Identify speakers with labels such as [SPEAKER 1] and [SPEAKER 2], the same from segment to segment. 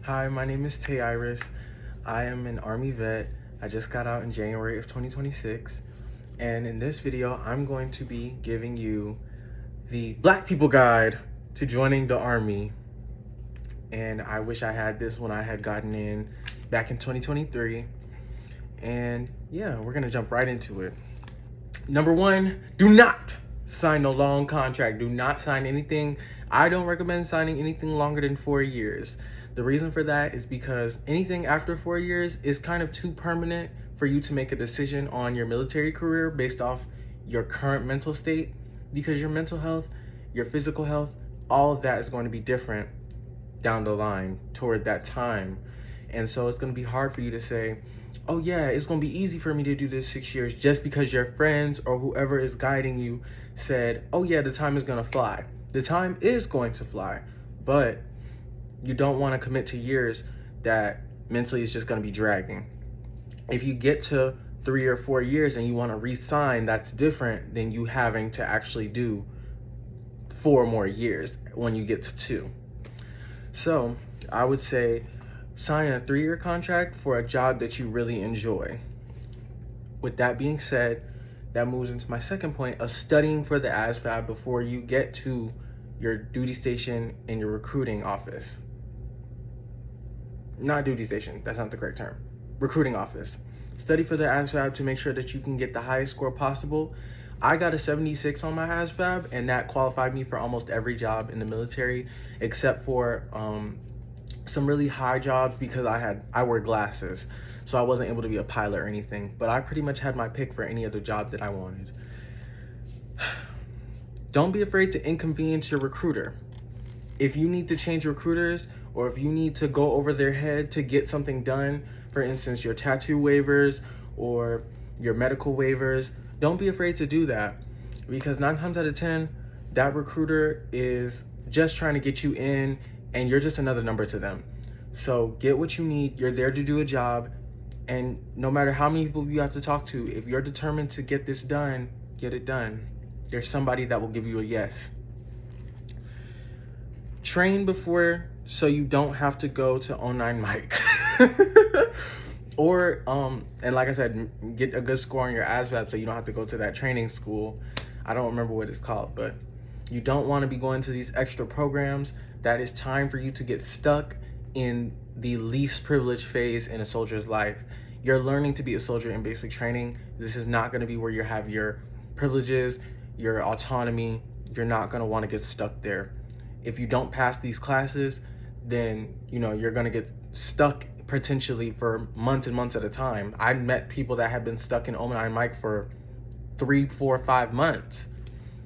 [SPEAKER 1] Hi, my name is Tay Iris. I am an Army vet. I just got out in January of 2026. And in this video, I'm going to be giving you the Black People Guide to joining the Army. And I wish I had this when I had gotten in back in 2023. And yeah, we're gonna jump right into it. Number one, do not sign a long contract. Do not sign anything. I don't recommend signing anything longer than 4 years. The reason for that is because anything after 4 years is kind of too permanent for you to make a decision on your military career based off your current mental state, because your mental health, your physical health, all of that is going to be different down the line toward that time. And so it's going to be hard for you to say, oh yeah, it's going to be easy for me to do this 6 years just because your friends or whoever is guiding you said, oh yeah, the time is going to fly. The time is going to fly, but you don't want to commit to years that mentally is just going to be dragging. If you get to 3 or 4 years and you want to re-sign, that's different than you having to actually do 4 more years when you get to 2. So I would say sign a 3-year contract for a job that you really enjoy. With that being said, that moves into my second point of studying for the ASVAB before you get to your duty station in your recruiting office. Not duty station, that's not the correct term. Recruiting office. Study for the ASVAB to make sure that you can get the highest score possible. I got a 76 on my ASVAB, and that qualified me for almost every job in the military, except for some really high jobs because I wear glasses, so I wasn't able to be a pilot or anything. But I pretty much had my pick for any other job that I wanted. Don't be afraid to inconvenience your recruiter. If you need to change recruiters, or if you need to go over their head to get something done, for instance, your tattoo waivers or your medical waivers, don't be afraid to do that, because 9 times out of 10, that recruiter is just trying to get you in and you're just another number to them. So get what you need. You're there to do a job, and no matter how many people you have to talk to, if you're determined to get this done, get it done. There's somebody that will give you a yes. Train before so you don't have to go to 09 Mike. Or and like I said, get a good score on your ASVAB so you don't have to go to that training school. I don't remember what it's called, but you don't want to be going to these extra programs. That is time for you to get stuck in the least privileged phase in a soldier's life. You're learning to be a soldier in basic training. This is not going to be where you have your privileges, your autonomy. You're not going to want to get stuck there. If you don't pass these classes, then you're going to get stuck potentially for months and months at a time. I met people that have been stuck in 09 Mike for 3, 4, 5 months.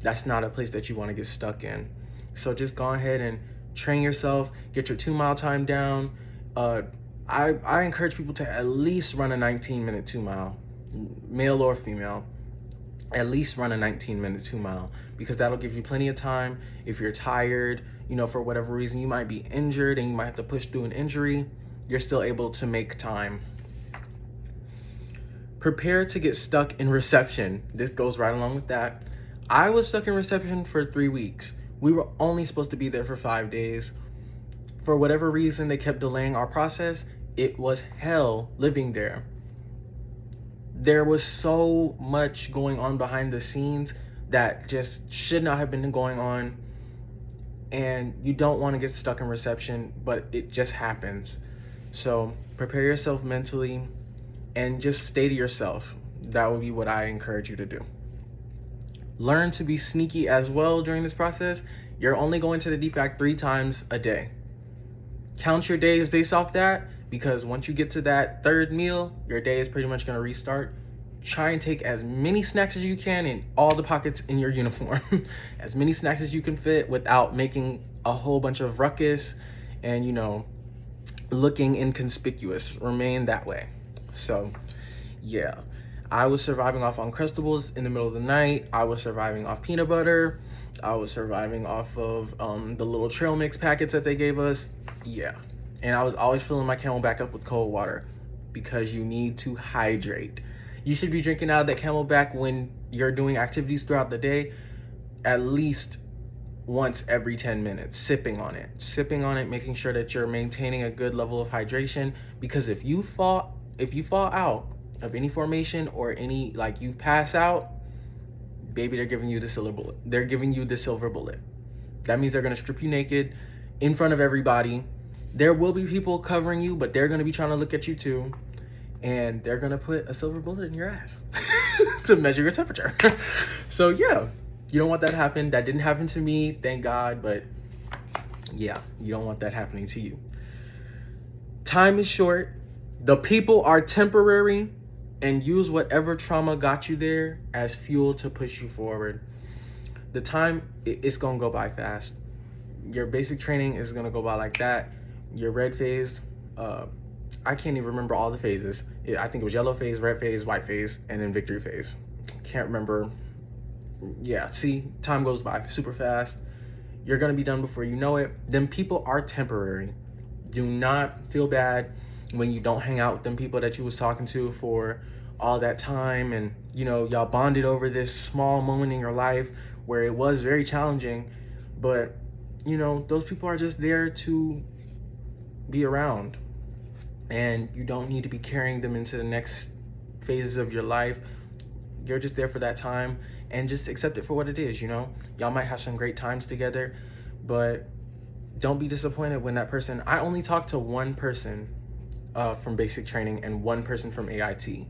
[SPEAKER 1] That's not a place that you want to get stuck in. So just go ahead and train yourself, get your 2-mile time down. I encourage people to at least run a 19-minute 2-mile, male or female. At least run a 19-minute 2-mile, because that'll give you plenty of time. If you're tired, for whatever reason, you might be injured and you might have to push through an injury, you're still able to make time. Prepare to get stuck in reception. This goes right along with that. I was stuck in reception for 3 weeks. We were only supposed to be there for 5 days. For whatever reason, they kept delaying our process. It was hell living there. There was so much going on behind the scenes that just should not have been going on, and you don't want to get stuck in reception, but it just happens. So prepare yourself mentally and just stay to yourself. That would be what I encourage you to do. Learn to be sneaky as well during this process. You're only going to the DFAC 3 times a day. Count your days based off that, because once you get to that 3rd meal, your day is pretty much going to restart. Try and take as many snacks as you can in all the pockets in your uniform. As many snacks as you can fit without making a whole bunch of ruckus and, looking inconspicuous. Remain that way. So, yeah. I was surviving off Uncrustables in the middle of the night. I was surviving off peanut butter. I was surviving off of the little trail mix packets that they gave us. Yeah. And I was always filling my CamelBak up with cold water, because you need to hydrate. You should be drinking out of that CamelBak when you're doing activities throughout the day, at least once every 10 minutes, sipping on it, making sure that you're maintaining a good level of hydration. Because if you fall out of any formation or any, like, you pass out, baby, they're giving you the silver bullet. They're giving you the silver bullet. That means they're going to strip you naked in front of everybody. There will be people covering you, but they're going to be trying to look at you too. And they're going to put a silver bullet in your ass to measure your temperature. So yeah, you don't want that to happen. That didn't happen to me, thank God. But yeah, you don't want that happening to you. Time is short. The people are temporary. And use whatever trauma got you there as fuel to push you forward. The time, it's gonna go by fast. Your basic training is gonna go by like that. Your red phase, I can't even remember all the phases. I think it was yellow phase, red phase, white phase, and then victory phase. Can't remember. Yeah, see, time goes by super fast. You're gonna be done before you know it. Them people are temporary. Do not feel bad when you don't hang out with them people that you was talking to for all that time, and you know, y'all bonded over this small moment in your life where it was very challenging, but you know, those people are just there to be around, and you don't need to be carrying them into the next phases of your life. You're just there for that time, and just accept it for what it is. You know, y'all might have some great times together, but don't be disappointed when that person, I only talked to one person from basic training and one person from AIT.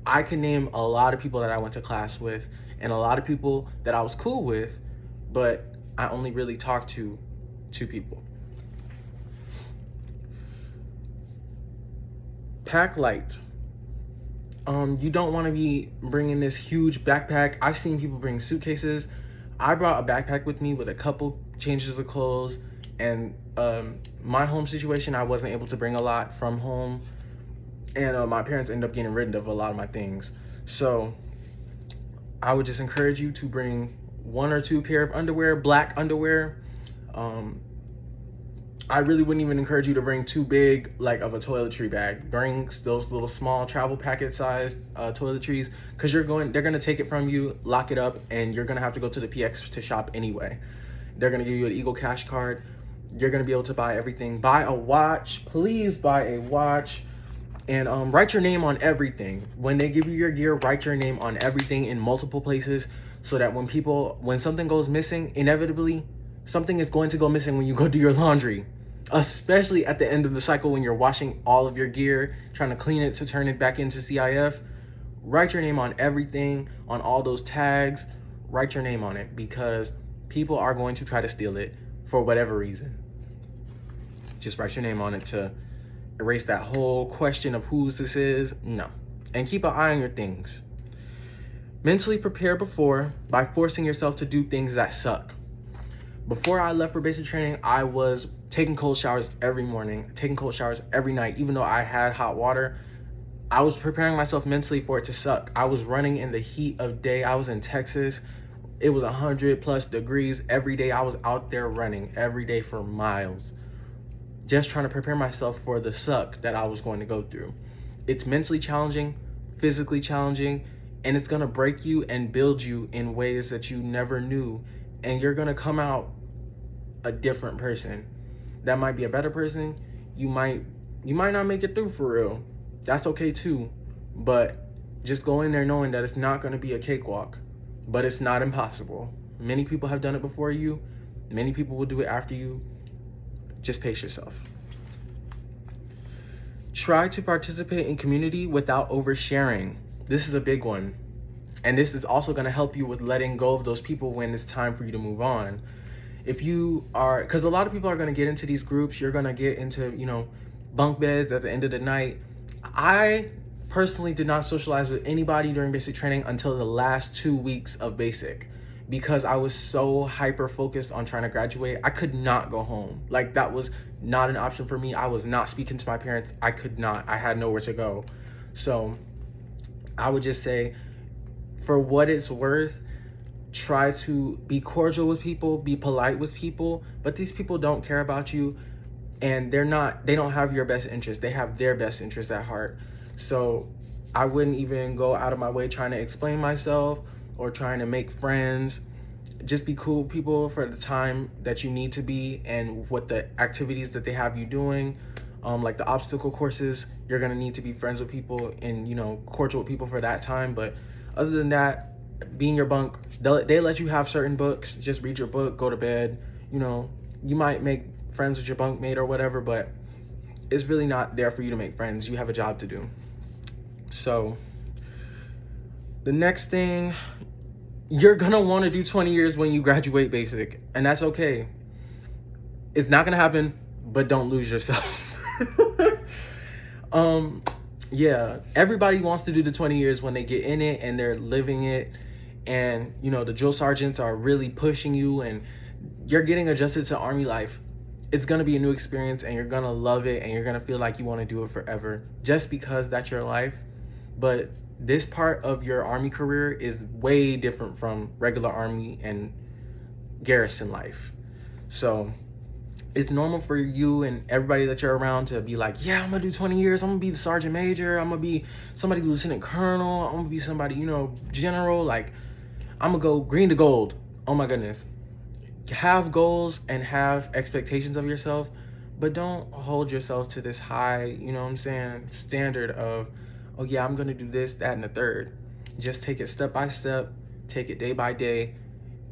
[SPEAKER 1] I can name a lot of people that I went to class with and a lot of people that I was cool with, but I only really talked to 2 people. Pack light. You don't want to be bringing this huge backpack. I've seen people bring suitcases. I brought a backpack with me with a couple changes of clothes, and my home situation, I wasn't able to bring a lot from home, and my parents ended up getting rid of a lot of my things. So I would just encourage you to bring 1 or 2 pair of underwear, black underwear. I really wouldn't even encourage you to bring too big, like, of a toiletry bag. Bring those little small travel packet size toiletries, because they're gonna take it from you, lock it up, and you're gonna have to go to the PX to shop anyway. They're gonna give you an Eagle Cash card. You're gonna be able to buy everything. Buy a watch, please buy a watch, and write your name on everything. When they give you your gear, write your name on everything in multiple places, so that when something goes missing, inevitably something is going to go missing when you go do your laundry, especially at the end of the cycle when you're washing all of your gear, trying to clean it to turn it back into CIF. Write your name on everything, on all those tags. Write your name on it, because people are going to try to steal it for whatever reason. Just write your name on it to erase that whole question of whose this is. No. And keep an eye on your things. Mentally prepare before by forcing yourself to do things that suck. Before I left for basic training, I was taking cold showers every morning, taking cold showers every night, even though I had hot water. I was preparing myself mentally for it to suck. I was running in the heat of day. I was in Texas. It was 100+ degrees every day. I was out there running every day for miles, just trying to prepare myself for the suck that I was going to go through. It's mentally challenging, physically challenging, and it's gonna break you and build you in ways that you never knew. And you're gonna come out a different person. That might be a better person. You might not make it through for real. That's okay too. But just go in there knowing that it's not gonna be a cakewalk, but it's not impossible. Many people have done it before you. Many people will do it after you. Just pace yourself. Try to participate in community without oversharing. This is a big one. And this is also going to help you with letting go of those people when it's time for you to move on. If you are, because a lot of people are going to get into these groups, you're going to get into, bunk beds at the end of the night. I personally did not socialize with anybody during basic training until the last 2 weeks of basic, because I was so hyper focused on trying to graduate. I could not go home. Like, that was not an option for me. I was not speaking to my parents. I could not. I had nowhere to go. So I would just say, for what it's worth, try to be cordial with people, be polite with people, but these people don't care about you, and they don't have your best interest. They have their best interest at heart. So I wouldn't even go out of my way trying to explain myself or trying to make friends. just be cool with people for the time that you need to be, and what the activities that they have you doing, like the obstacle courses, you're gonna need to be friends with people and, you know, cordial with people for that time. But other than that, being your bunk, they let you have certain books. Just read your book, go to bed. You know, you might make friends with your bunkmate or whatever, but it's really not there for you to make friends. You have a job to do. So the next thing, you're gonna want to do 20 years when you graduate basic, and that's okay. It's not gonna happen, but don't lose yourself. um yeah, everybody wants to do the 20 years when they get in it and they're living it, and you know, the drill sergeants are really pushing you and you're getting adjusted to Army life. It's gonna be a new experience and you're gonna love it and you're gonna feel like you want to do it forever just because that's your life. But this part of your Army career is way different from regular Army and garrison life. So it's normal for you and everybody that you're around to be like, yeah, I'm gonna do 20 years. I'm gonna be the sergeant major. I'm gonna be somebody lieutenant colonel. I'm gonna be somebody, you know, general. Like, I'm gonna go green to gold. Oh my goodness. Have goals and have expectations of yourself, but don't hold yourself to this high, you know what I'm saying, standard of, oh yeah, I'm gonna do this, that, and the third. Just take it step by step, take it day by day,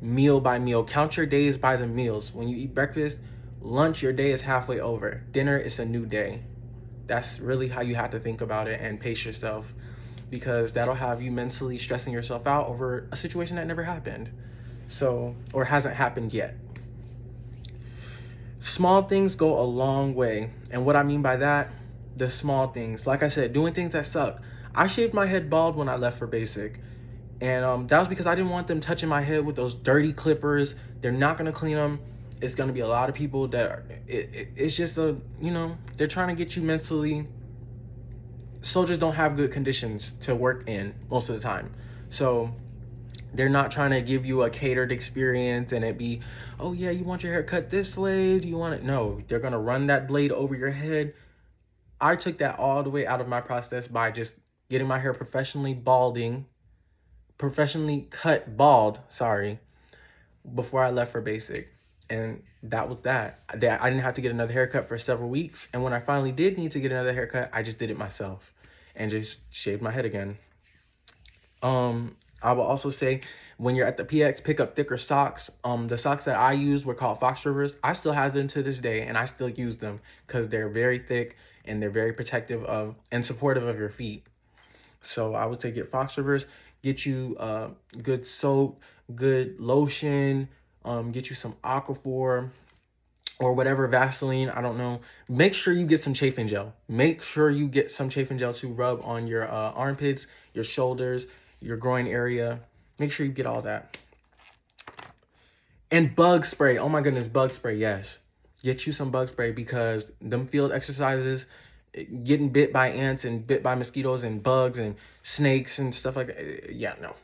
[SPEAKER 1] meal by meal. Count your days by the meals. When you eat breakfast, lunch, your day is halfway over. Dinner is a new day. That's really how you have to think about it and pace yourself, because that'll have you mentally stressing yourself out over a situation that never happened. So, or hasn't happened yet. Small things go a long way. And what I mean by that, the small things. Like I said, doing things that suck. I shaved my head bald when I left for basic. And that was because I didn't want them touching my head with those dirty clippers. They're not going to clean them. It's going to be a lot of people that are, it's just a, you know, they're trying to get you mentally. Soldiers don't have good conditions to work in most of the time. So they're not trying to give you a catered experience and it be, oh yeah, you want your hair cut this way? Do you want it? No, they're going to run that blade over your head. I took that all the way out of my process by just getting my hair professionally cut bald, sorry, before I left for basic. And that was that. I didn't have to get another haircut for several weeks. And when I finally did need to get another haircut, I just did it myself and just shaved my head again. I will also say, when you're at the PX, pick up thicker socks. The socks that I used were called Fox Rivers. I still have them to this day, and I still use them because they're very thick and they're very protective of and supportive of your feet. So I would say get Fox Rivers, get you good soap, good lotion, get you some Aquaphor or whatever, Vaseline, I don't know. Make sure you get some chafing gel. Make sure you get some chafing gel to rub on your armpits, your shoulders, your groin area. Make sure you get all that. And bug spray. Oh my goodness, bug spray, yes. Get you some bug spray, because them field exercises, getting bit by ants and bit by mosquitoes and bugs and snakes and stuff like that. Yeah, no.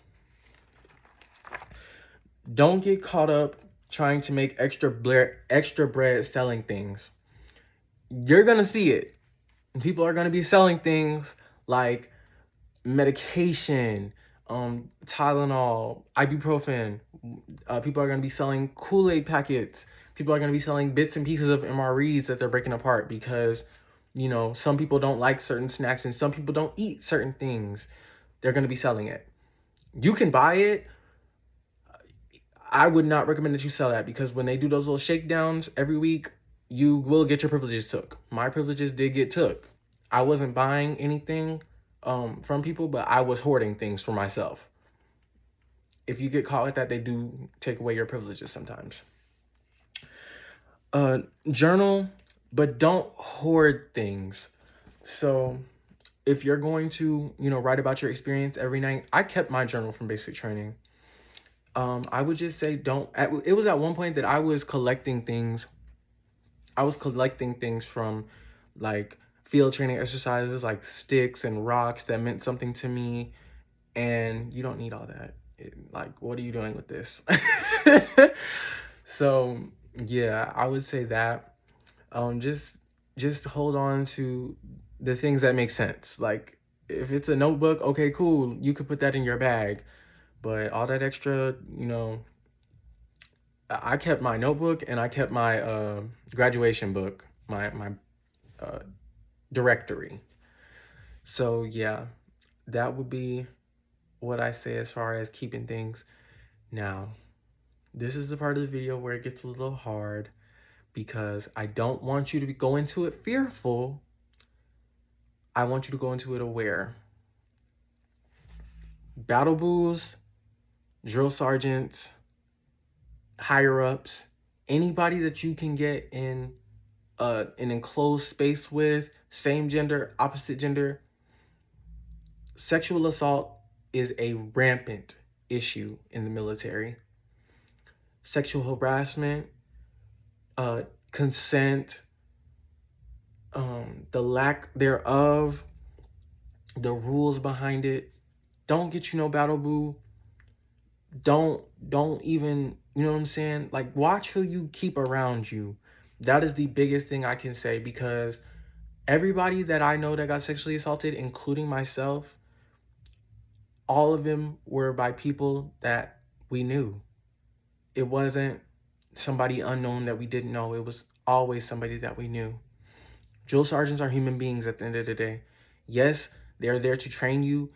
[SPEAKER 1] Don't get caught up trying to make extra bread selling things. You're going to see it. People are going to be selling things like medication, Tylenol, ibuprofen. People are going to be selling Kool-Aid packets. People are going to be selling bits and pieces of MREs that they're breaking apart because, you know, some people don't like certain snacks and some people don't eat certain things. They're going to be selling it. You can buy it. I would not recommend that you sell that, because when they do those little shakedowns every week, you will get your privileges took. My privileges did get took. I wasn't buying anything from people, but I was hoarding things for myself. If you get caught with that, they do take away your privileges sometimes. Journal, but don't hoard things. So if you're going to, you know, write about your experience every night, I kept my journal from basic training. I would just say it was at one point that I was collecting things. I was collecting things from like field training exercises, like sticks and rocks that meant something to me. And you don't need all that. Like, what are you doing with this? So yeah, I would say that. Just hold on to the things that make sense. Like, if it's a notebook, okay, cool, you could put that in your bag. But all that extra, you know, I kept my notebook and I kept my graduation book, my uh, directory. So yeah, that would be what I say as far as keeping things. Now, this is the part of the video where it gets a little hard because I don't want you to go into it fearful. I want you to go into it aware. Battle boos, drill sergeants, higher ups, anybody that you can get in an enclosed space with, same gender, opposite gender, sexual assault is a rampant issue in the military. Sexual harassment, consent, the lack thereof, the rules behind it. Don't get you no battle boo. Don't even, you know what I'm saying? Like, watch who you keep around you. That is the biggest thing I can say, because everybody that I know that got sexually assaulted, including myself, all of them were by people that we knew. It wasn't somebody unknown that we didn't know. It was always somebody that we knew. Drill sergeants are human beings at the end of the day. Yes, they're there to train you,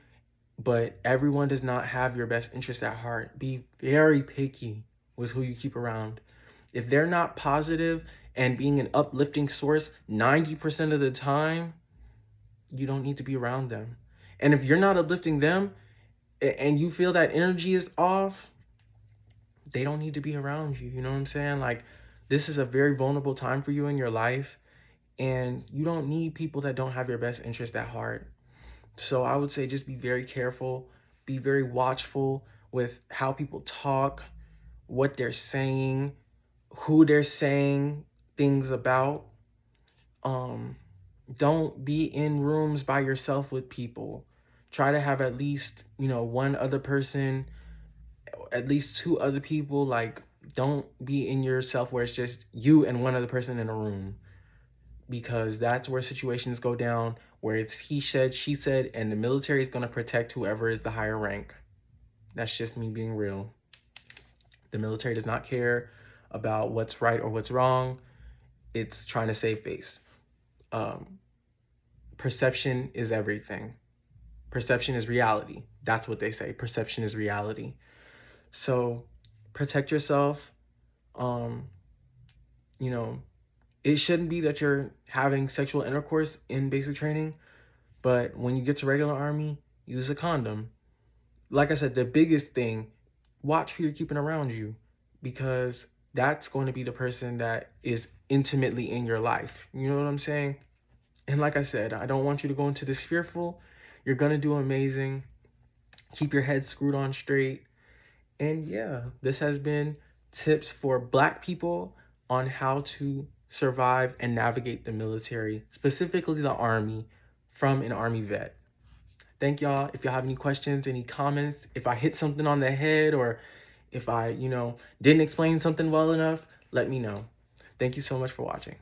[SPEAKER 1] but everyone does not have your best interest at heart. Be very picky with who you keep around. If they're not positive and being an uplifting source 90% of the time, you don't need to be around them. And if you're not uplifting them and you feel that energy is off, they don't need to be around you. You know what I'm saying? Like, this is a very vulnerable time for you in your life, and you don't need people that don't have your best interest at heart. So I would say just be very careful, be very watchful with how people talk, what they're saying, who they're saying things about. Um, don't be in rooms by yourself with people. Try to have at least, one other person, at least two other people. Like, don't be in yourself where it's just you and one other person in a room, because that's where situations go down where it's he said, she said, and the military is going to protect whoever is the higher rank. That's just me being real. The military does not care about what's right or what's wrong. It's trying to save face. Perception is everything. Perception is reality. That's what they say. Perception is reality. So protect yourself. Um, you know, it shouldn't be that you're having sexual intercourse in basic training, but when you get to regular Army, use a condom. Like I said, the biggest thing, watch who you're keeping around you, because that's going to be the person that is intimately in your life. You know what I'm saying? And like I said, I don't want you to go into this fearful. You're going to do amazing. Keep your head screwed on straight. And yeah, this has been tips for Black people on how to survive and navigate the military, specifically the Army, from an Army vet. Thank y'all. If y'all have any questions, any comments, if I hit something on the head, or if I, didn't explain something well enough, let me know. Thank you so much for watching.